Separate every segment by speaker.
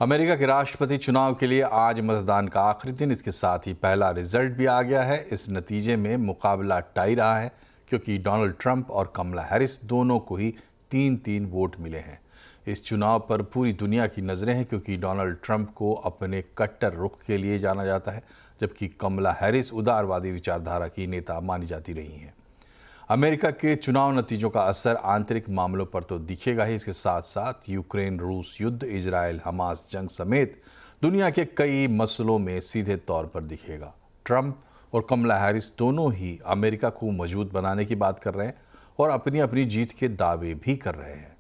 Speaker 1: America के राष्ट्रपति चुनाव के लिए आज मतदान का आखिरी दिन। इसके साथ ही पहला रिजल्ट भी आ गया है। इस नतीजे में मुकाबला टाई रहा है क्योंकि डोनाल्ड ट्रंप और कमला हैरिस दोनों को ही 3-3 वोट मिले हैं। इस चुनाव पर पूरी दुनिया की नज़रें हैं क्योंकि डोनाल्ड ट्रंप को अपने कट्टर रुख के लिए जाना जाता है, जबकि कमला हैरिस उदारवादी विचारधारा की नेता मानी जाती रही हैं। अमेरिका के चुनाव नतीजों का असर आंतरिक मामलों पर तो दिखेगा ही, इसके साथ साथ यूक्रेन रूस युद्ध, इजराइल हमास जंग समेत दुनिया के कई मसलों में सीधे तौर पर दिखेगा। ट्रंप और कमला हैरिस दोनों ही अमेरिका को मजबूत बनाने की बात कर रहे हैं और अपनी अपनी जीत के दावे भी कर रहे हैं।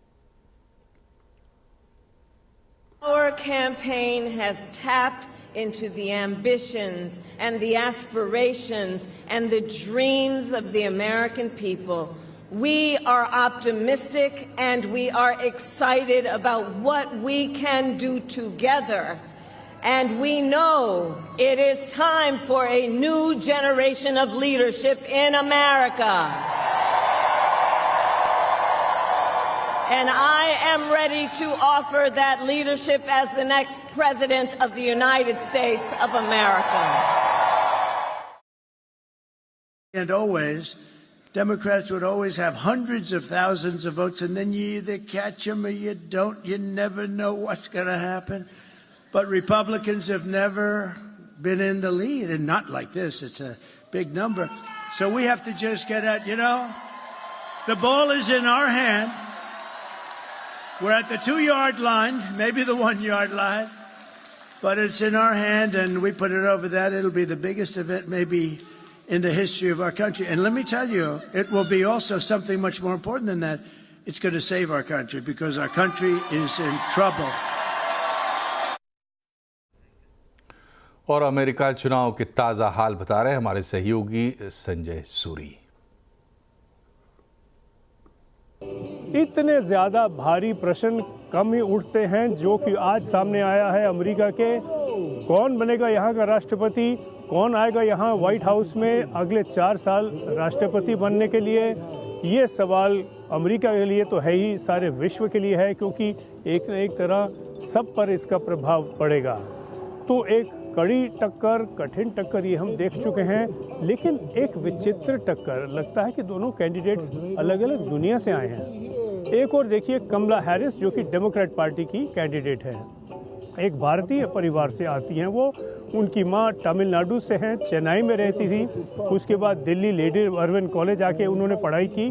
Speaker 2: Our campaign has tapped into the ambitions and the aspirations and the dreams of the American people. We are optimistic and we are excited about what we can do together. And we know it is time for a new generation of leadership in America. And I am ready to offer that leadership as the next President of the United States of America.
Speaker 3: And always, Democrats would always have hundreds of thousands of votes, and then you either catch them or you don't. You never know what's going to happen. But Republicans have never been in the lead, and not like this. It's a big number. So we have to just get at, the ball is in our hand. We're at the 2-yard line, maybe the 1-yard line, but it's in our hand, and we put it over that. It'll be the biggest event maybe in the history of our country. And let me tell you, it will be also something much more important than that. It's going to save our country because our country is in trouble.
Speaker 1: और America चुनाव के ताज़ा हाल बता रहे हैं हमारे सहयोगी संजय सूरी।
Speaker 4: इतने ज़्यादा भारी प्रश्न कम ही उठते हैं जो कि आज सामने आया है अमेरिका के। कौन बनेगा यहाँ का राष्ट्रपति, कौन आएगा यहाँ व्हाइट हाउस में अगले 4 साल राष्ट्रपति बनने के लिए, ये सवाल अमेरिका के लिए तो है ही, सारे विश्व के लिए है, क्योंकि एक न एक तरह सब पर इसका प्रभाव पड़ेगा। तो एक कड़ी टक्कर, कठिन टक्कर ये हम देख चुके हैं, लेकिन एक विचित्र टक्कर लगता है कि दोनों कैंडिडेट्स अलग अलग दुनिया से आए हैं। एक और देखिए कमला हैरिस जो कि डेमोक्रेट पार्टी की कैंडिडेट है, एक भारतीय परिवार से आती हैं वो। उनकी माँ तमिलनाडु से हैं, चेन्नई में रहती थी। उसके बाद दिल्ली लेडी अर्विन कॉलेज आके उन्होंने पढ़ाई की।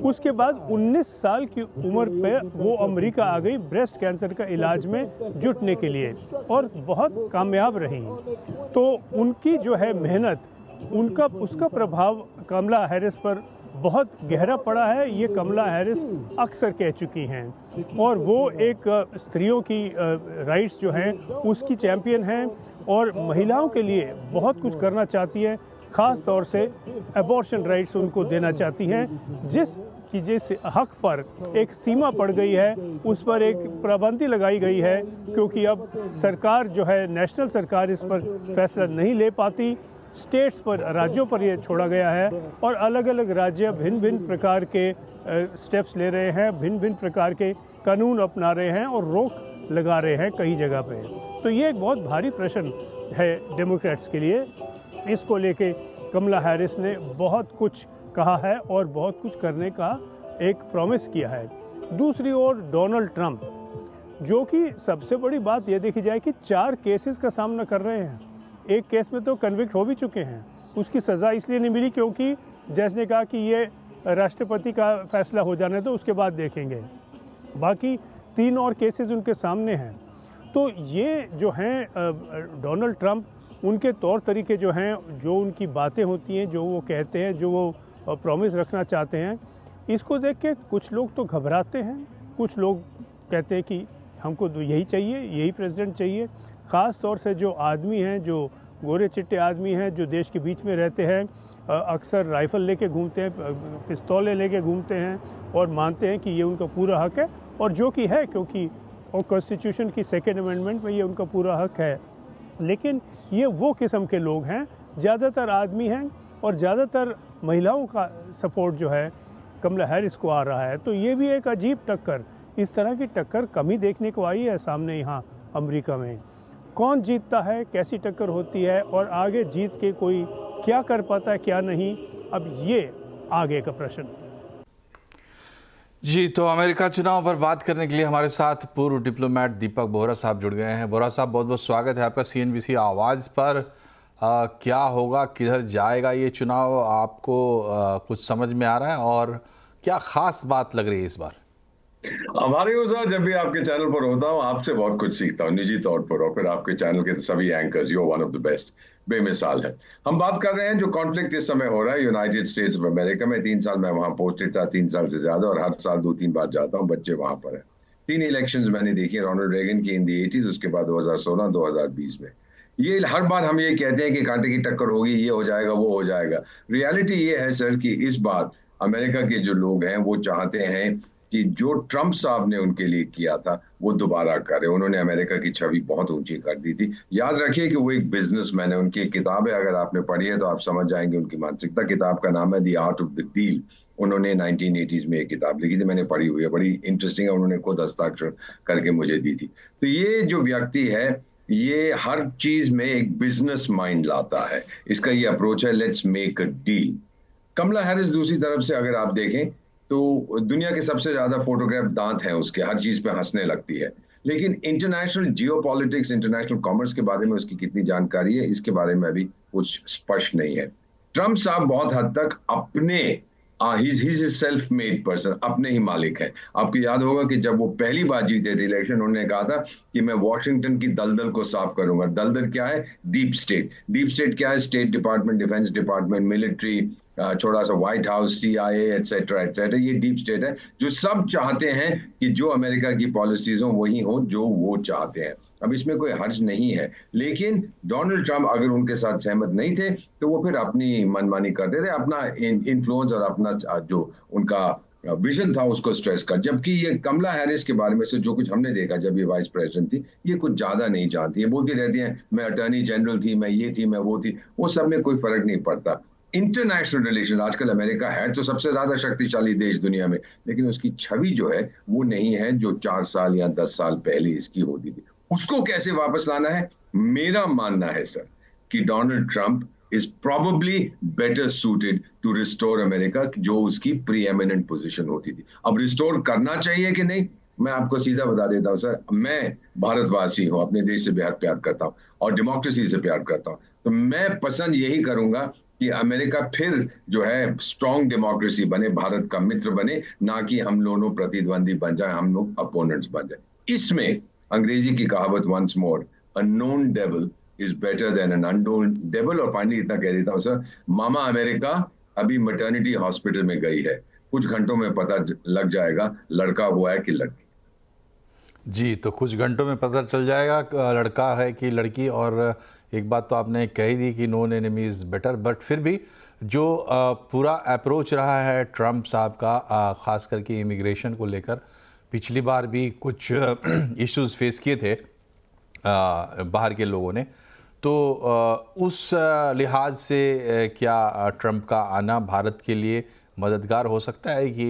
Speaker 4: उसके बाद 19 साल की उम्र पे वो अमेरिका आ गई ब्रेस्ट कैंसर का इलाज में जुटने के लिए और बहुत कामयाब रही। तो उनकी जो है मेहनत, उसका प्रभाव कमला हैरिस पर बहुत गहरा पड़ा है, ये कमला हैरिस अक्सर कह चुकी हैं। और वो एक स्त्रियों की राइट्स जो हैं उसकी चैम्पियन हैं और महिलाओं के लिए बहुत कुछ करना चाहती हैं, ख़ास तौर से एबॉर्शन राइट्स उनको देना चाहती हैं। जिस हक पर एक सीमा पड़ गई है उस पर एक पाबंदी लगाई गई है, क्योंकि अब सरकार जो है, नेशनल सरकार इस पर फैसला नहीं ले पाती, स्टेट्स पर, राज्यों पर ये छोड़ा गया है और अलग अलग राज्य भिन्न भिन्न प्रकार के स्टेप्स ले रहे हैं, भिन्न भिन्न प्रकार के कानून अपना रहे हैं और रोक लगा रहे हैं कई जगह पे। तो ये एक बहुत भारी प्रश्न है डेमोक्रेट्स के लिए। इसको लेके कमला हैरिस ने बहुत कुछ कहा है और बहुत कुछ करने का एक प्रॉमिस किया है। दूसरी ओर डोनाल्ड ट्रंप, जो कि सबसे बड़ी बात ये देखी जाए कि 4 केसेस का सामना कर रहे हैं। एक केस में तो कन्विक्ट हो भी चुके हैं, उसकी सज़ा इसलिए नहीं मिली क्योंकि जज ने कहा कि ये राष्ट्रपति का फैसला हो जाने तो उसके बाद देखेंगे। बाकी 3 और केसेस उनके सामने हैं। तो ये जो हैं डोनाल्ड ट्रंप, उनके तौर तरीके जो हैं, जो उनकी बातें होती हैं, जो वो कहते हैं, जो वो प्रॉमिस रखना चाहते हैं, इसको देख के कुछ लोग तो घबराते हैं, कुछ लोग कहते हैं कि हमको तो यही चाहिए, यही प्रेसिडेंट चाहिए। ख़ास तौर से जो आदमी हैं, जो गोरे चिट्टे आदमी हैं, जो देश के बीच में रहते हैं, अक्सर राइफ़ल लेके घूमते हैं, पिस्तौलें लेके घूमते हैं और मानते हैं कि ये उनका पूरा हक है, और जो कि है, क्योंकि और कॉन्स्टिट्यूशन की 2nd अमेंडमेंट में ये उनका पूरा हक है। लेकिन ये वो किस्म के लोग हैं, ज़्यादातर आदमी हैं और ज़्यादातर महिलाओं का सपोर्ट जो है कमला हैरिस को आ रहा है। तो ये भी एक अजीब टक्कर, इस तरह की टक्कर कम ही देखने को आई है सामने यहाँ अमेरिका में। कौन जीतता है, कैसी टक्कर होती है और आगे जीत के कोई क्या कर पाता है क्या नहीं, अब ये आगे का प्रश्न।
Speaker 1: जी, तो अमेरिका चुनाव पर बात करने के लिए हमारे साथ पूर्व डिप्लोमेट दीपक बोहरा साहब जुड़ गए हैं। बोहरा साहब, बहुत बहुत स्वागत है आपका CNBC आवाज़ पर। क्या होगा, किधर जाएगा ये चुनाव, आपको कुछ समझ में आ रहा है और क्या खास बात लग रही है इस बार?
Speaker 5: हमारे सर, जब भी आपके चैनल पर होता हूँ आपसे बहुत कुछ सीखता हूँ निजी तौर पर, और फिर आपके चैनल के सभी anchors, you one of the best, बेमिसाल है। हम बात कर रहे हैं जो कॉन्फ्लिक्ट इस समय हो रहा है यूनाइटेड स्टेट्स ऑफ अमेरिका में। 3 साल मैं वहां पोस्टेड था, 3 साल से ज्यादा, और हर साल 2-3 बार जाता हूँ, बच्चे वहां पर है। 3 इलेक्शंस मैंने देखी, रोनाल्ड रेगन की इन दी 80s, उसके बाद 2016, 2020 में। ये हर बार हम ये कहते हैं कि कांटे की टक्कर होगी, ये हो जाएगा, वो हो जाएगा। रियलिटी ये है सर कि इस बार अमेरिका के जो लोग हैं वो चाहते हैं कि जो ट्रंप साहब ने उनके लिए किया था वो दोबारा करे। उन्होंने अमेरिका की छवि बहुत ऊंची कर दी थी। याद रखिए कि वो एक बिजनेसमैन है। उनकी किताबें अगर आपने पढ़ी है तो आप समझ जाएंगे उनकी मानसिकता। किताब का नाम है the art of the deal. उन्होंने 1980s में एक किताब लिखी थी, मैंने पढ़ी हुई है, बड़ी इंटरेस्टिंग है। उन्होंने खुद हस्ताक्षर करके मुझे दी थी। तो ये जो व्यक्ति है ये हर चीज में एक बिजनेस माइंड लाता है। इसका ये अप्रोच है, let's make a deal. Kamala Harris दूसरी तरफ से अगर आप देखें तो दुनिया के सबसे ज्यादा फोटोग्राफ दांत हैं उसके, हर चीज पे हंसने लगती है। लेकिन इंटरनेशनल जियोपॉलिटिक्स, इंटरनेशनल कॉमर्स के बारे में उसकी कितनी जानकारी है, इसके बारे में अभी कुछ स्पष्ट नहीं है। ट्रंप साहब बहुत हद तक अपने he's a self made person, अपने ही मालिक है। आपको याद होगा कि जब वो पहली बार जीते थे इलेक्शन, उन्होंने कहा था कि मैं वॉशिंगटन की दलदल को साफ करूंगा। दलदल क्या है? Deep state. डीप स्टेट क्या है? State department, defence department, military, छोटा सा white house, CIA, etcetera etcetera. ये डीप स्टेट है जो सब चाहते हैं कि जो अमेरिका की पॉलिसीज हो वही हो जो वो चाहते हैं। अब इसमें कोई हर्ज नहीं है, लेकिन डोनाल्ड ट्रंप अगर उनके साथ सहमत नहीं थे तो वो फिर अपनी मनमानी करते थे, अपना इन्फ्लुएंस और अपना जो उनका विजन था उसको स्ट्रेस कर। जबकि ये कमला हैरिस के बारे में से जो कुछ हमने देखा जब ये वाइस प्रेसिडेंट थी, ये कुछ ज्यादा नहीं जानती है। बोलती रहती हैं मैं अटॉर्नी जनरल थी, मैं ये थी, मैं वो थी। वो सब में कोई फर्क नहीं पड़ता। इंटरनेशनल रिलेशन, आजकल अमेरिका है तो सबसे ज्यादा शक्तिशाली देश दुनिया में, लेकिन उसकी छवि जो है वो नहीं है जो 4 साल या 10 साल पहले इसकी होती थी। उसको कैसे वापस लाना है? मेरा मानना है सर कि Donald Trump is probably better suited to restore America, जो उसकी preeminent position होती थी। अब रिस्टोर करना चाहिए कि नहीं, मैं आपको सीधा बता देता हूँ सर। मैं भारतवासी हूँ, अपने देश से बेहद प्यार करता हूँ और डेमोक्रेसी से प्यार करता हूँ। तो मैं पसंद यही करूंगा कि अमेरिका फिर जो है स्ट्रॉन्ग डेमोक्रेसी बने, भारत का मित्र बने, ना कि हम दोनों प्रतिद्वंदी बन जाए, हम लोग अपोनेंट्स बन जाए। इसमें अंग्रेजी की कहावत once more, a known devil is better than an unknown devil। और फाइनली इतना कह देता हूं सर, मामा अमेरिका अभी मैटरनिटी हॉस्पिटल में गई है, कुछ घंटों में पता लग जाएगा लड़का हुआ है कि लड़की।
Speaker 1: जी, तो कुछ घंटों में पता चल जाएगा लड़का है कि लड़की। और एक बात तो आपने कह ही दी कि known enemy is better, but फिर भी जो पूरा अप्रोच रहा है ट्रंप साहब का, ख़ास करके इमिग्रेशन को लेकर, पिछली बार भी कुछ इश्यूज़ फेस किए थे बाहर के लोगों ने, तो उस लिहाज से क्या ट्रंप का आना भारत के लिए मददगार हो सकता है कि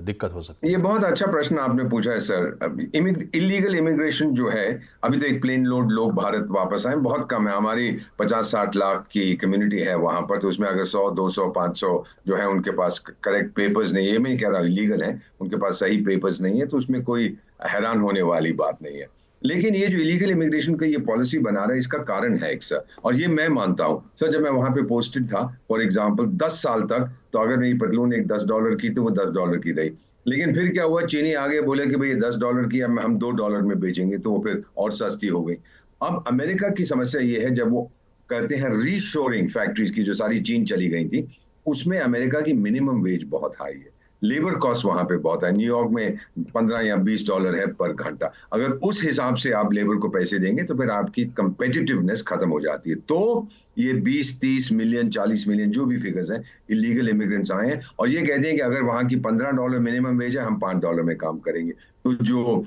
Speaker 1: दिक्कत हो सकती है?
Speaker 5: ये बहुत अच्छा प्रश्न आपने पूछा है सर। इलीगल इमिग्रेशन जो है, अभी तो एक प्लेन लोड लोग भारत वापस आए, बहुत कम है। हमारी 50-60 लाख की कम्युनिटी है वहां पर, तो उसमें अगर 100, 200, 500 जो है उनके पास करेक्ट पेपर्स नहीं है, ये मैं कह रहा हूँ इलीगल है, उनके पास सही पेपर्स नहीं है, तो उसमें कोई हैरान होने वाली बात नहीं है। लेकिन ये जो इलीगल इमिग्रेशन का ये पॉलिसी बना रहा है, इसका कारण है एक सर, और ये मैं मानता हूं सर। जब मैं वहां पे पोस्टेड था फॉर एग्जांपल 10 साल तक, तो अगर मेरी पतलून एक $10 की तो वो $10 की रही। लेकिन फिर क्या हुआ, चीनी आगे बोले कि भाई $10 की हम $2 में बेचेंगे, तो वो फिर और सस्ती हो गई। अब अमेरिका की समस्या ये है, जब वो करते हैं रीशोरिंग फैक्ट्रीज की, जो सारी चीन चली गई थी, उसमें अमेरिका की मिनिमम वेज बहुत हाई है, लेबर कॉस्ट वहां पे बहुत है। न्यूयॉर्क में $15 या $20 है पर घंटा। अगर उस हिसाब से आप लेबर को पैसे देंगे तो फिर आपकी कंपेटिटिवनेस खत्म हो जाती है। तो ये 20-30 मिलियन, 40 मिलियन जो भी फिगर्स हैं, इलीगल इमिग्रेंट्स आए हैं और ये कहते हैं कि अगर वहां की $15 मिनिमम वेज है, हम $5 में काम करेंगे। तो जो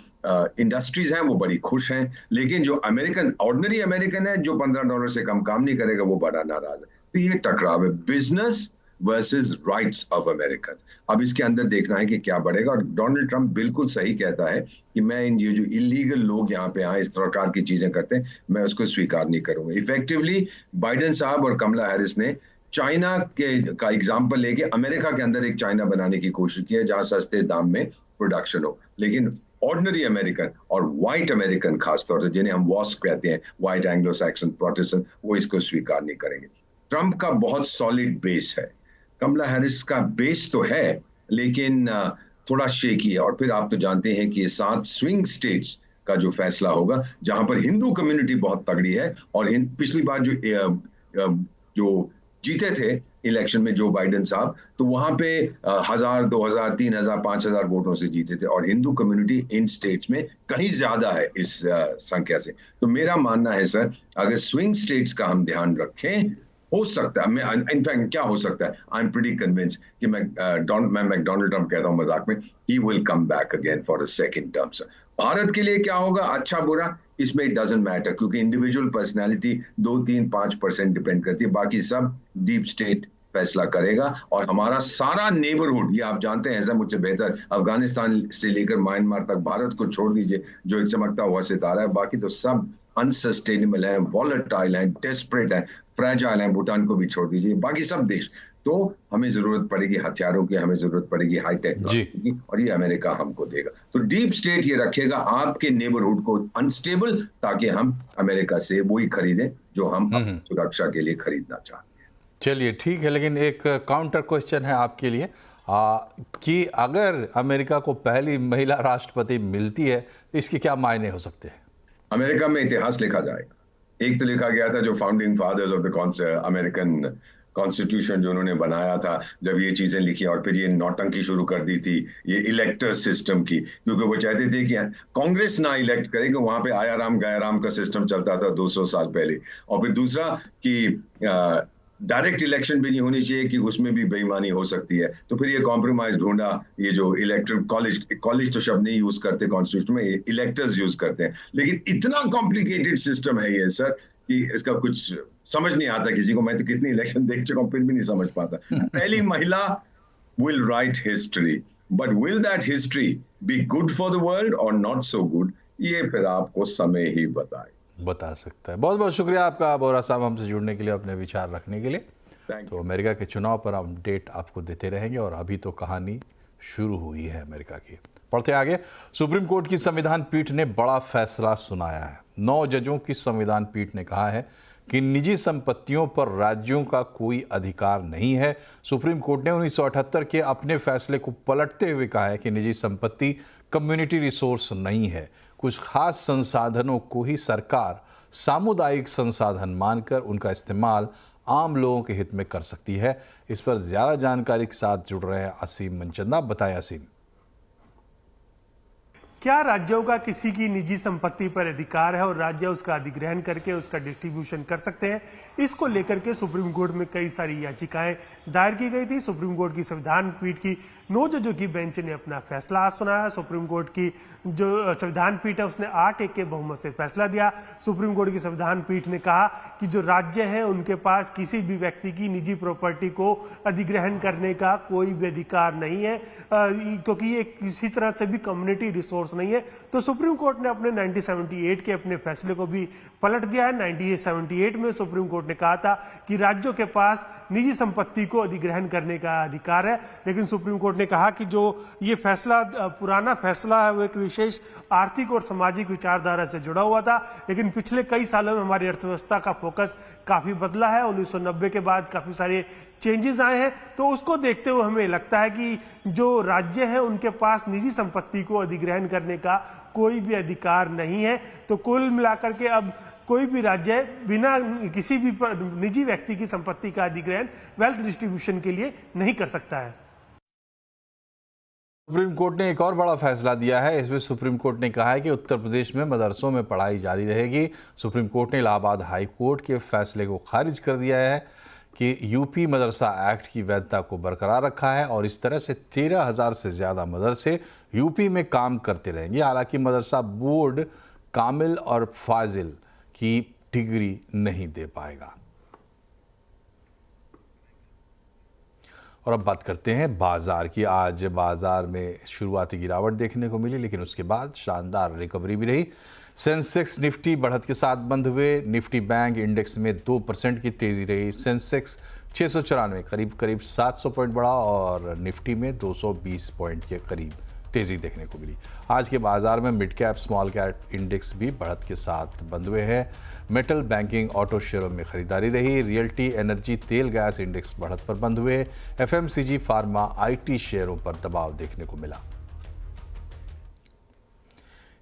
Speaker 5: इंडस्ट्रीज हैं वो बड़ी खुश हैं, लेकिन जो अमेरिकन, ऑर्डिनरी अमेरिकन है जो $15 से कम काम नहीं करेगा, वो बड़ा नाराज है। तो ये टकराव है business versus rights of American. अब इसके अंदर देखना है कि क्या बढ़ेगा। और डोनाल्ड ट्रंप बिल्कुल सही कहता है कि मैं ये जो इलीगल लोग यहाँ पे आए, इस प्रकार की चीजें करते हैं, मैं उसको स्वीकार नहीं करूंगा। इफेक्टिवली बाइडेन साहब और कमला हैरिस ने चाइना के का एग्जाम्पल लेके अमेरिका के अंदर एक चाइना बनाने की कोशिश की है, जहां सस्ते दाम में प्रोडक्शन हो। लेकिन ऑर्डिनरी अमेरिकन और व्हाइट अमेरिकन खासतौर से, जिन्हें हम वॉस्प कहते हैं, व्हाइट एंग्लो सैक्सन प्रोटेस्टेंट, वो इसको स्वीकार नहीं करेंगे। ट्रंप का बहुत सॉलिड बेस है, कमला हैरिस का बेस तो है लेकिन थोड़ा शेकी है। और फिर आप तो जानते हैं कि 7 स्विंग स्टेट्स का जो फैसला होगा, जहां पर हिंदू कम्युनिटी बहुत तगड़ी है, और पिछली बार जो जीते थे इलेक्शन में जो बाइडेन साहब, तो वहां पे 1000, 2000, 3000, 5000 वोटों से जीते थे, और हिंदू कम्युनिटी इन स्टेट्स में कहीं ज्यादा है इस संख्या से। तो मेरा मानना है सर, अगर स्विंग स्टेट्स का हम ध्यान रखें, हो सकता है, मैं इनफैक्ट क्या हो सकता है, आई एम प्रीटी कन्विंस कि मैं मैकडोनल्ड ट्रंप कहता हूं मजाक में, he will come back again for a second term. Sir Bharat के लिए क्या होगा, अच्छा बुरा, इसमें इट डजंट मैटर, क्योंकि इंडिविजुअल पर्सनैलिटी 2, 3, 5% डिपेंड करती है, बाकी सब डीप स्टेट फैसला करेगा। और हमारा सारा नेबरहुड, ये आप जानते हैं ऐसा मुझसे बेहतर, अफगानिस्तान से लेकर म्यांमार तक, भारत को छोड़ दीजिए जो एक चमकता हुआ सितारा है, बाकी तो सब अनसस्टेनेबल है, वॉलेटाइल है, डेस्परेट है, फ्रेजाइल है, भूटान को भी छोड़ दीजिए, बाकी सब देश। तो हमें जरूरत पड़ेगी हथियारों की, हमें जरूरत पड़ेगी हाई टेक्नोलॉजी की, और ये अमेरिका हमको देगा। तो डीप स्टेट ये रखेगा आपके नेबरहुड को अनस्टेबल, ताकि हम अमेरिका से वही खरीदें जो हम सुरक्षा के लिए खरीदना चाहते हैं।
Speaker 1: चलिए ठीक है, लेकिन एक काउंटर क्वेश्चन है आपके लिए कि अगर अमेरिका को पहली महिला राष्ट्रपति मिलती है तो इसके क्या मायने हो सकते हैं?
Speaker 5: अमेरिका में इतिहास लिखा जाएगा। एक तो लिखा गया था जो founding fathers of the American constitution जो उन्होंने बनाया था, जब ये चीजें लिखी, और फिर ये नौटंकी शुरू कर दी थी ये इलेक्टर सिस्टम की, क्योंकि वो चाहते थे कि कांग्रेस ना इलेक्ट करे, कि वहां पे आयाराम गयाराम का सिस्टम चलता था 200 साल पहले। और फिर दूसरा कि डायरेक्ट इलेक्शन भी नहीं होनी चाहिए, कि उसमें भी बेईमानी हो सकती है। तो फिर ये कॉम्प्रोमाइज ढूंढा, ये जो इलेक्टोरल कॉलेज तो शब्द नहीं यूज करते कॉन्स्टिट्यूशन में, इलेक्टर्स यूज करते हैं। लेकिन इतना कॉम्प्लिकेटेड सिस्टम है ये सर, कि इसका कुछ समझ नहीं आता किसी को। मैं तो कितनी इलेक्शन देख चुका हूं, फिर भी नहीं समझ पाता। पहली महिला will write history, but will that history be good for the world और नॉट सो गुड, ये फिर आपको समय ही
Speaker 1: बता सकता है। बहुत बहुत शुक्रिया आपका बोरा साहब, हमसे जुड़ने के लिए, अपने विचार रखने के लिए। तो अमेरिका के चुनाव पर अपडेट आपको देते रहेंगे, और अभी तो कहानी शुरू हुई है अमेरिका की। पढ़ते आगे। सुप्रीम कोर्ट की संविधान पीठ ने बड़ा फैसला सुनाया है। 9 जजों की संविधान पीठ ने कहा है कि निजी संपत्तियों पर राज्यों का कोई अधिकार नहीं है। सुप्रीम कोर्ट ने 1978 के अपने फैसले को पलटते हुए कहा है कि निजी संपत्ति कम्युनिटी रिसोर्स नहीं है। कुछ खास संसाधनों को ही सरकार सामुदायिक संसाधन मानकर उनका इस्तेमाल आम लोगों के हित में कर सकती है। इस पर ज्यादा जानकारी के साथ जुड़ रहे हैं असीम मनचंदा। बताएं असीम।
Speaker 4: क्या राज्यों का किसी की निजी संपत्ति पर अधिकार है और राज्य उसका अधिग्रहण करके उसका डिस्ट्रीब्यूशन कर सकते हैं? इसको लेकर के सुप्रीम कोर्ट में कई सारी याचिकाएं दायर की गई थी। सुप्रीम कोर्ट की संविधान पीठ की 9 जजों की बेंच ने अपना फैसला आज सुनाया। सुप्रीम कोर्ट की जो संविधान पीठ है उसने 8-1 के बहुमत से फैसला दिया। सुप्रीम कोर्ट की संविधान पीठ ने कहा कि जो राज्य है उनके पास किसी भी व्यक्ति की निजी प्रॉपर्टी को अधिग्रहण करने का कोई भी अधिकार नहीं है, क्योंकि ये किसी तरह से भी कम्युनिटी रिसोर्स नहीं है। तो सुप्रीम कोर्ट ने अपने 1978 के अपने फैसले को भी पलट दिया है। 1978 में सुप्रीम कोर्ट ने कहा था कि राज्यों के पास निजी संपत्ति को अधिग्रहण करने का अधिकार है, लेकिन सुप्रीम कोर्ट ने कहा कि जो ये फैसला पुराना फैसला है वो एक विशेष आर्थिक और सामाजिक विचारधारा से जुड़ा हुआ था, लेकिन पिछले कई सालों में हमारी अर्थव्यवस्था का फोकस काफी बदला है। 1990 के बाद काफी सारे चेंजेस आए हैं, तो उसको देखते हुए हमें लगता है कि जो राज्य है उनके पास निजी संपत्ति को अधिग्रहण करने का कोई भी अधिकार नहीं है। तो कुल मिलाकर के अब कोई भी राज्य बिना किसी भी निजी व्यक्ति की संपत्ति का अधिग्रहण वेल्थ डिस्ट्रीब्यूशन के लिए नहीं कर सकता है।
Speaker 1: सुप्रीम कोर्ट ने एक और बड़ा फैसला दिया है। इसमें सुप्रीम कोर्ट ने कहा है कि उत्तर प्रदेश में मदरसों में पढ़ाई जारी रहेगी। सुप्रीम कोर्ट ने इलाहाबाद हाई कोर्ट के फैसले को खारिज कर दिया है कि यूपी मदरसा एक्ट की वैधता को बरकरार रखा है और इस तरह से 13,000 से ज़्यादा मदरसे यूपी में काम करते रहेंगे। हालांकि मदरसा बोर्ड कामिल और फाजिल की डिग्री नहीं दे पाएगा। और अब बात करते हैं बाजार की। आज बाजार में शुरुआती गिरावट देखने को मिली, लेकिन उसके बाद शानदार रिकवरी भी रही। सेंसेक्स निफ्टी बढ़त के साथ बंद हुए। निफ्टी बैंक इंडेक्स में 2% की तेजी रही। सेंसेक्स 694 करीब 700 पॉइंट बढ़ा और निफ्टी में 220 पॉइंट के करीब तेजी देखने को मिली। आज के बाजार में mid cap small cap index भी बढ़त के साथ बंद हुए हैं। मेटल, बैंकिंग, ऑटो शेयरों में खरीदारी रही। रियल्टी, एनर्जी, तेल, गैस इंडेक्स बढ़त पर बंद हुए। एफएमसीजी, फार्मा, आईटी शेयरों पर दबाव देखने को मिला।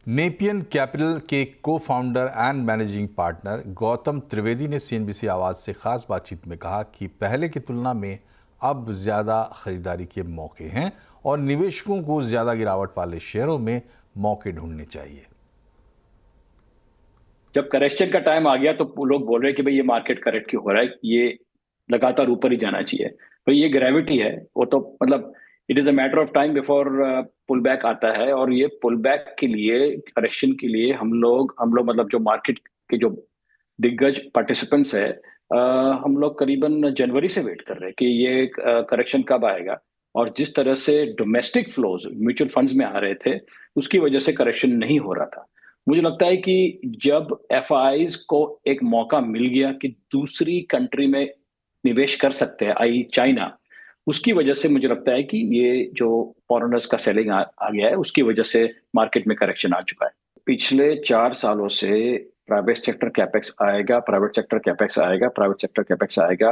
Speaker 1: नेपियन कैपिटल के को founder and managing partner Gautam Trivedi ने सीएनबीसी आवाज से खास बातचीत में कहा कि पहले की तुलना में अब ज्यादा खरीदारी के मौके हैं और निवेशकों को ज्यादा गिरावट वाले शेयरों में मौके ढूंढने चाहिए।
Speaker 6: जब करेक्शन का टाइम आ गया तो लोग बोल रहे हैं कि भाई ये मार्केट करेक्ट क्यों हो रहा है, ये लगातार ऊपर ही जाना चाहिए। तो ये ग्रेविटी है, वो तो मतलब it is a matter of time before pull back आता है। और ये पुल बैक के लिए, करेक्शन के लिए हम लोग मतलब जो मार्केट के जो दिग्गज पार्टिसिपेंट्स है, हम लोग करीबन जनवरी से वेट कर रहे हैं कि ये करेक्शन कब आएगा। और जिस तरह से डोमेस्टिक फ्लोज म्यूचुअल फंड्स में आ रहे थे, उसकी वजह से करेक्शन नहीं हो रहा था। मुझे लगता है कि जब एफआईज को एक मौका मिल गया कि दूसरी कंट्री में निवेश कर सकते हैं, आई चाइना, उसकी वजह से मुझे लगता है कि ये जो फॉरेनर्स का सेलिंग आ गया है, उसकी वजह से मार्केट में करेक्शन आ चुका है। पिछले 4 सालों से प्राइवेट सेक्टर कैपेक्स आएगा, प्राइवेट सेक्टर कैपेक्स आएगा, प्राइवेट सेक्टर कैपेक्स आएगा,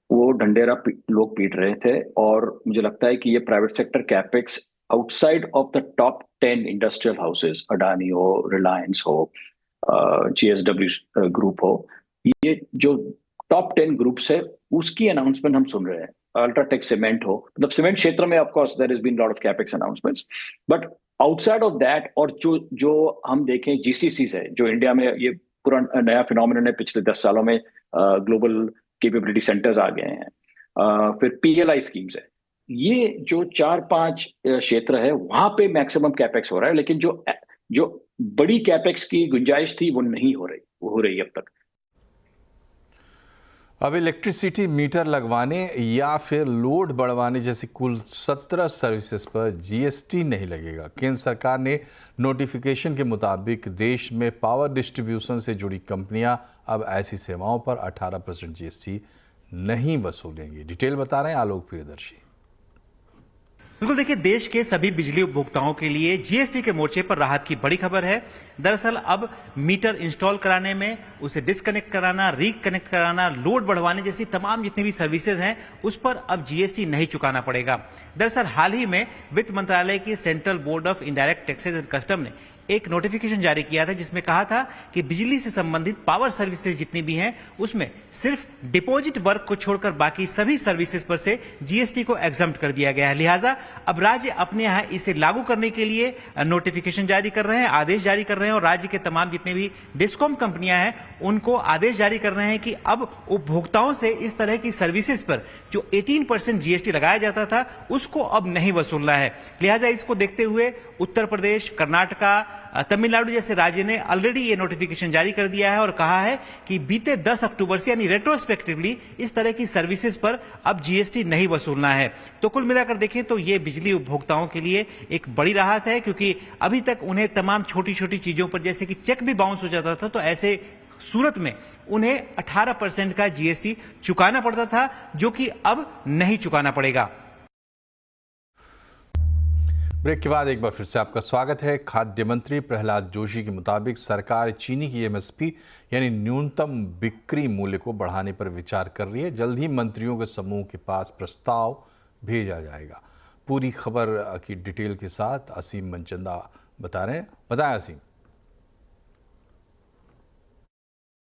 Speaker 6: वो ढंढेरा लोग पीट रहे थे। और मुझे लगता है कि ये private sector capex outside of the top 10 industrial houses, Adani हो, रिलायंस हो, जीएसडब्ल्यू ग्रुप हो, ये जो टॉप 10 ग्रुप्स है, उसकी अनाउंसमेंट हम सुन रहे हैं। अल्ट्राटेक सीमेंट हो, मतलब सीमेंट क्षेत्र में of course there has been lot of capex announcements, but outside of that, और जो हम देखें जीसीसीज है, जो इंडिया में ये पूरा नया फिनोमिनन है, पिछले 10 सालों में ग्लोबल कैपेबिलिटी सेंटर्स आ गए हैं। फिर पीएलआई स्कीम्स है, ये जो 4-5 क्षेत्र है, वहां पे मैक्सिमम कैपेक्स हो रहा है। लेकिन जो बड़ी कैपेक्स की गुंजाइश थी वो नहीं हो रही, वो हो रही अब तक।
Speaker 1: अब इलेक्ट्रिसिटी मीटर लगवाने या फिर लोड बढ़वाने जैसी कुल 17 सर्विसेज पर जीएसटी नहीं लगेगा। केंद्र सरकार ने नोटिफिकेशन के मुताबिक देश में पावर डिस्ट्रीब्यूशन से जुड़ी कंपनियां अब ऐसी सेवाओं पर 18% जीएसटी नहीं वसूलेंगी। डिटेल बता रहे हैं आलोक प्रियदर्शी।
Speaker 7: बिल्कुल, देखिए, देश के सभी बिजली उपभोक्ताओं के लिए जीएसटी के मोर्चे पर राहत की बड़ी खबर है। दरअसल अब मीटर इंस्टॉल कराने में, उसे डिस्कनेक्ट कराना, रिकनेक्ट कराना, लोड बढ़वाने जैसी तमाम जितनी भी सर्विसेज हैं, उस पर अब जीएसटी नहीं चुकाना पड़ेगा। दरअसल हाल ही में वित्त मंत्रालय की central board of indirect taxes and custom ने एक नोटिफिकेशन जारी किया था, जिसमें कहा था कि बिजली से संबंधित पावर सर्विसेज जितनी भी हैं, उसमें सिर्फ डिपॉजिट वर्क को छोड़कर बाकी सभी सर्विसेज पर से जीएसटी को एग्जम्प्ट कर दिया गया है। लिहाजा अब राज्य अपने यहां इसे लागू करने के लिए नोटिफिकेशन जारी कर रहे हैं, आदेश जारी कर रहे हैं, और राज्य के तमाम जितने भी डिस्कॉम कंपनियां हैं, उनको आदेश जारी कर रहे हैं कि अब उपभोक्ताओं से इस तरह की सर्विसेज पर जो 18% जीएसटी लगाया जाता था, उसको अब नहीं वसूलना है। लिहाजा इसको देखते हुए उत्तर प्रदेश, कर्नाटका, तमिलनाडु जैसे राज्य ने ऑलरेडी ये नोटिफिकेशन जारी कर दिया है और कहा है कि बीते 10 अक्टूबर से, यानी रेट्रोस्पेक्टिवली, इस तरह की सर्विसेज पर अब जीएसटी नहीं वसूलना है। तो कुल मिलाकर देखें तो ये बिजली उपभोक्ताओं के लिए एक बड़ी राहत है, क्योंकि अभी तक उन्हें तमाम छोटी छोटी चीजों पर, जैसे कि चेक भी बाउंस हो जाता था, तो ऐसे सूरत में उन्हें 18% का जीएसटी चुकाना पड़ता था, जो कि अब नहीं चुकाना पड़ेगा।
Speaker 1: ब्रेक के बाद एक बार फिर से आपका स्वागत है। खाद्य मंत्री प्रहलाद जोशी के मुताबिक सरकार चीनी की एमएसपी यानी न्यूनतम बिक्री मूल्य को बढ़ाने पर विचार कर रही है। जल्द ही मंत्रियों के समूह के पास प्रस्ताव भेजा जाएगा। पूरी खबर की डिटेल के साथ असीम मनचंदा बता रहे हैं। बताएं असीम।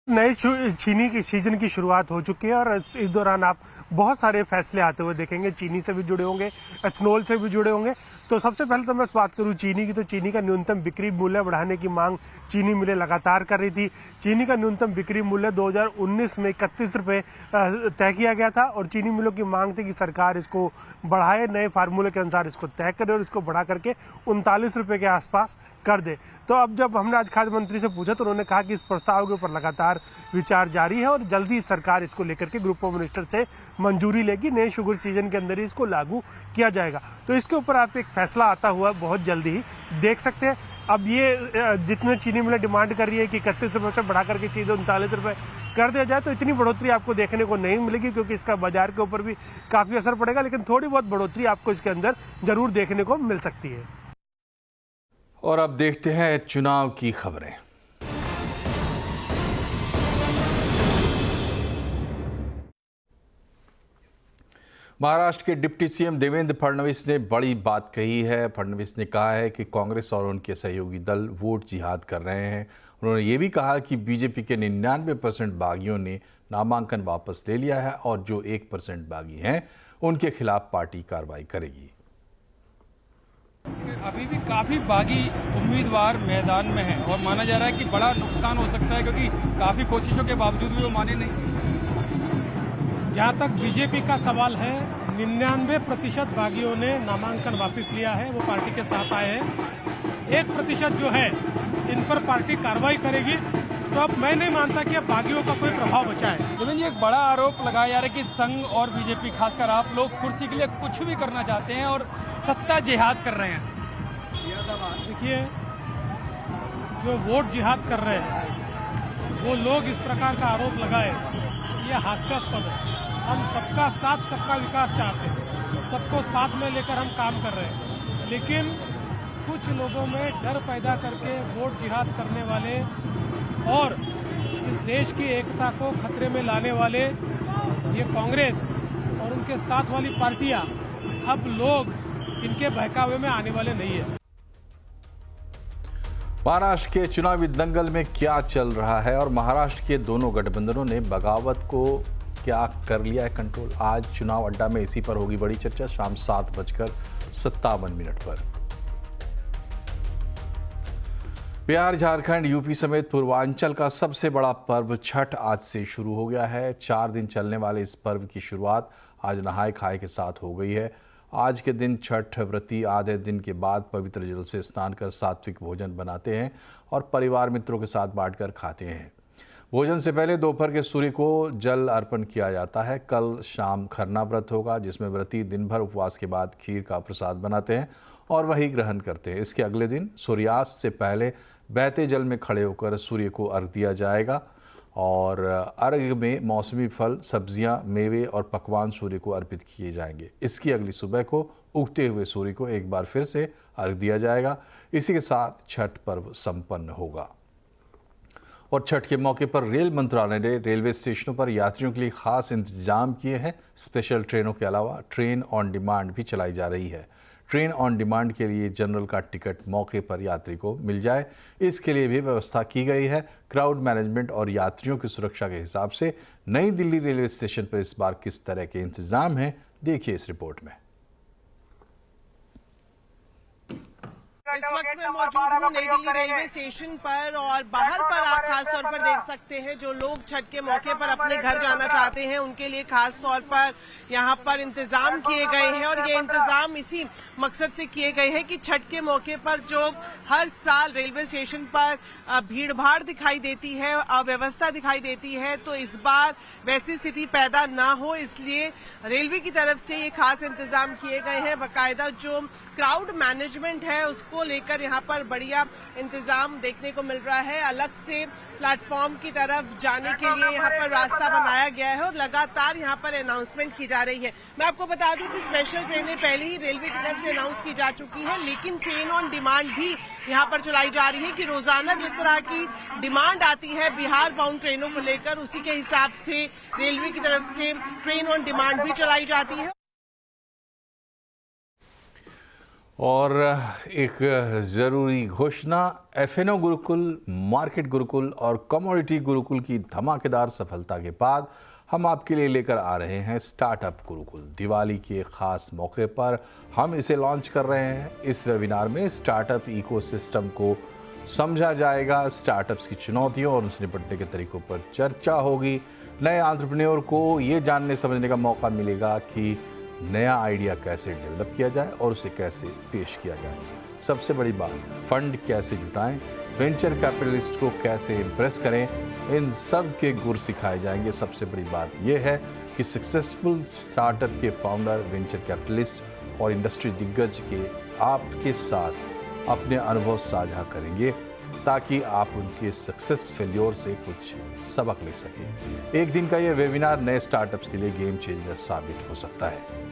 Speaker 4: नए चीनी की सीजन की शुरुआत हो चुकी है और इस दौरान आप बहुत सारे फैसले आते हुए देखेंगे। चीनी से भी जुड़े होंगे, एथनॉल से भी जुड़े होंगे। तो सबसे पहले तो मैं बात करूं चीनी की, तो चीनी का न्यूनतम बिक्री मूल्य बढ़ाने की मांग चीनी मिलें लगातार कर रही थी। चीनी का न्यूनतम बिक्री मूल्य 2019 में 31 रुपये तय किया गया था और चीनी मिलों की मांग थी कि सरकार इसको बढ़ाए, नए फार्मूले के अनुसार इसको तय करे और इसको बढ़ा करके 39 रुपये के आसपास कर दे। तो अब जब हमने आज खाद्य मंत्री से पूछा तो उन्होंने कहा कि इस प्रस्ताव के ऊपर लगातार विचार जारी है और जल्दी सरकार इसको लेकर के ग्रुप ऑफ मिनिस्टर से मंजूरी लेगी, नए शुगर सीजन के अंदर ही इसको लागू किया जाएगा। तो इसके ऊपर आप एक फैसला आता हुआ बहुत जल्दी ही देख सकते हैं। अब ये जितने चीनी मिलें डिमांड कर रही है कि 31 रुपये से बढ़ा करके सीधे 39 रुपये कर दिया जाए, तो इतनी बढ़ोतरी आपको देखने को नहीं मिलेगी क्योंकि इसका बाजार के ऊपर भी काफ़ी असर पड़ेगा, लेकिन थोड़ी बहुत बढ़ोतरी आपको इसके अंदर जरूर देखने को मिल सकती है।
Speaker 1: और अब देखते हैं चुनाव की खबरें। महाराष्ट्र के डिप्टी सीएम देवेंद्र फडणवीस ने बड़ी बात कही है। फडणवीस ने कहा है कि कांग्रेस और उनके सहयोगी दल वोट जिहाद कर रहे हैं। उन्होंने ये भी कहा कि बीजेपी के 99% बागियों ने नामांकन वापस ले लिया है और जो 1% बागी हैं उनके खिलाफ पार्टी कार्रवाई करेगी।
Speaker 8: अभी भी काफी बागी उम्मीदवार मैदान में हैं और माना जा रहा है कि बड़ा नुकसान हो सकता है क्योंकि काफी कोशिशों के बावजूद भी वो माने नहीं।
Speaker 4: जहाँ तक बीजेपी का सवाल है, 99% बागियों ने नामांकन वापस लिया है, वो पार्टी के साथ आए हैं। 1% जो है इन पर पार्टी कार्रवाई करेगी। तो अब मैं नहीं मानता कि अब बागियों का कोई प्रभाव बचा है।
Speaker 8: लेकिन ये एक बड़ा आरोप लगाया जा रहा है कि संघ और बीजेपी, खासकर आप लोग कुर्सी के लिए कुछ भी करना चाहते हैं और सत्ता जिहाद कर रहे हैं।
Speaker 4: देखिए, जो वोट जिहाद कर रहे हैं वो लोग इस प्रकार का आरोप लगाए, ये हास्यास्पद है। हम सबका साथ सबका विकास चाहते हैं, सबको साथ में लेकर हम काम कर रहे हैं, लेकिन कुछ लोगों में डर पैदा करके वोट जिहाद करने वाले और इस देश की एकता को खतरे में लाने वाले ये कांग्रेस और उनके साथ वाली पार्टियां, अब लोग इनके बहकावे में आने वाले नहीं है।
Speaker 1: महाराष्ट्र के चुनावी दंगल में क्या चल रहा है और महाराष्ट्र के दोनों गठबंधनों ने बगावत को क्या कर लिया है कंट्रोल। आज चुनाव अड्डा में इसी पर होगी बड़ी चर्चा, शाम 7:57 पर। बिहार, झारखंड, यूपी समेत पूर्वांचल का सबसे बड़ा पर्व छठ आज से शुरू हो गया है। 4 दिन चलने वाले इस पर्व की शुरुआत आज नहाय खाए के साथ हो गई है। आज के दिन छठ व्रती आधे दिन के बाद पवित्र जल से स्नान कर सात्विक भोजन बनाते हैं और परिवार मित्रों के साथ बांटकर खाते हैं। भोजन से पहले दोपहर के सूर्य को जल अर्पण किया जाता है। कल शाम खरना व्रत होगा जिसमें व्रती दिन भर उपवास के बाद खीर का प्रसाद बनाते हैं और वही ग्रहण करते हैं। इसके अगले दिन सूर्यास्त से पहले बहते जल में खड़े होकर सूर्य को अर्घ्य दिया जाएगा और अर्घ्य में मौसमी फल, सब्जियां, मेवे और पकवान सूर्य को अर्पित किए जाएंगे। इसकी अगली सुबह को उगते हुए सूर्य को एक बार फिर से अर्घ्य दिया जाएगा। इसी के साथ छठ पर्व संपन्न होगा। और छठ के मौके पर रेल मंत्रालय ने रेलवे स्टेशनों पर यात्रियों के लिए खास इंतजाम किए हैं। स्पेशल ट्रेनों के अलावा ट्रेन ऑन डिमांड भी चलाई जा रही है। ट्रेन ऑन डिमांड के लिए जनरल का टिकट मौके पर यात्री को मिल जाए, इसके लिए भी व्यवस्था की गई है। क्राउड मैनेजमेंट और यात्रियों की सुरक्षा के हिसाब से नई दिल्ली रेलवे स्टेशन पर इस बार किस तरह के इंतजाम हैं, देखिए इस रिपोर्ट में।
Speaker 9: इस वक्त मैं मौजूद हूँ नई दिल्ली रेलवे स्टेशन पर और बाहर पर आप खास तौर पर देख सकते हैं जो लोग छठ के मौके पर अपने घर जाना चाहते हैं उनके लिए खास तौर पर यहाँ पर इंतजाम किए गए हैं और ये इंतजाम इसी मकसद से किए गए हैं कि छठ के मौके पर जो हर साल रेलवे स्टेशन पर भीड़ भाड़ दिखाई देती है, अव्यवस्था दिखाई देती है, तो इस बार वैसी स्थिति पैदा ना हो इसलिए रेलवे की तरफ से ये खास इंतजाम किए गए हैं। बाकायदा जो क्राउड मैनेजमेंट है उसको लेकर यहाँ पर बढ़िया इंतजाम देखने को मिल रहा है। अलग से प्लेटफॉर्म की तरफ जाने के लिए यहाँ पर रास्ता बनाया गया है और लगातार यहाँ पर अनाउंसमेंट की जा रही है। मैं आपको बता दूं कि स्पेशल ट्रेनें पहले ही रेलवे की तरफ से अनाउंस की जा चुकी है, लेकिन ट्रेन ऑन डिमांड भी यहाँ पर चलाई जा रही है कि रोजाना जिस तरह की डिमांड आती है बिहार बाउंड ट्रेनों को लेकर, उसी के हिसाब से रेलवे की तरफ से ट्रेन ऑन डिमांड भी चलाई जाती है।
Speaker 1: और एक ज़रूरी घोषणा, एफएनओ गुरुकुल, मार्केट गुरुकुल और कमोडिटी गुरुकुल की धमाकेदार सफलता के बाद हम आपके लिए लेकर आ रहे हैं स्टार्टअप गुरुकुल। दिवाली के खास मौके पर हम इसे लॉन्च कर रहे हैं। इस वेबिनार में स्टार्टअप इकोसिस्टम को समझा जाएगा, स्टार्टअप्स की चुनौतियों और उनसे निपटने के तरीकों पर चर्चा होगी। नए एंटरप्रेन्योर को ये जानने समझने का मौका मिलेगा कि नया आइडिया कैसे डेवलप किया जाए और उसे कैसे पेश किया जाए। सबसे बड़ी बात, फंड कैसे जुटाएं, वेंचर कैपिटलिस्ट को कैसे इम्प्रेस करें, इन सब के गुर सिखाए जाएंगे। सबसे बड़ी बात यह है कि सक्सेसफुल स्टार्टअप के फाउंडर, वेंचर कैपिटलिस्ट और इंडस्ट्री दिग्गज के आपके साथ अपने अनुभव साझा करेंगे ताकि आप उनके सक्सेस फेल्योर से कुछ सबक ले सकें। एक दिन का ये वेबिनार नए स्टार्टअप्स के लिए गेम चेंजर साबित हो सकता है।